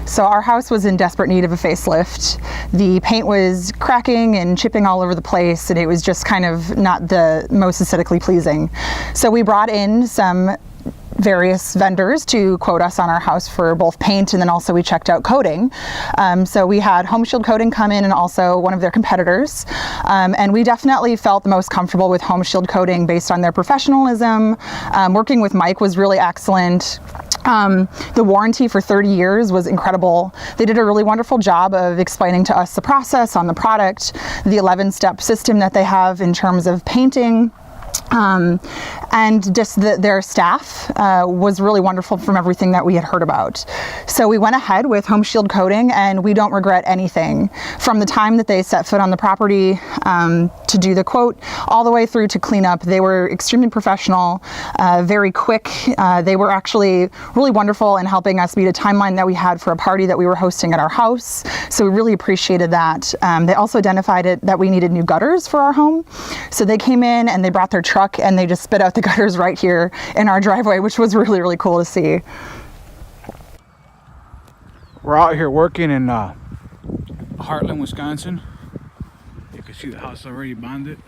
So our house was in desperate need of a facelift. The paint was cracking and chipping all over the place, and it was just kind of not the most aesthetically pleasing. So we brought in some various vendors to quote us on our house for both paint, and then also we checked out coating. So we had Home Shield Coating come in, and also one of their competitors, and we definitely felt the most comfortable with Home Shield Coating based on their professionalism. Working with Mike was really excellent. The warranty for 30 years was incredible. They did a really wonderful job of explaining to us the process on the product, the 11-step system that they have in terms of painting. And just their staff was really wonderful from everything that we had heard about. So we went ahead with Home Shield Coating, and we don't regret anything. From the time that they set foot on the property to do the quote, all the way through to cleanup, they were extremely professional, very quick. They were actually really wonderful in helping us meet a timeline that we had for a party that we were hosting at our house. So we really appreciated that. They also identified that we needed new gutters for our home. So they came in and they brought their truck, and they just spit out the gutters right here in our driveway, which was really, really cool to see. We're out here working in Heartland, Wisconsin. You can see the house already bonded.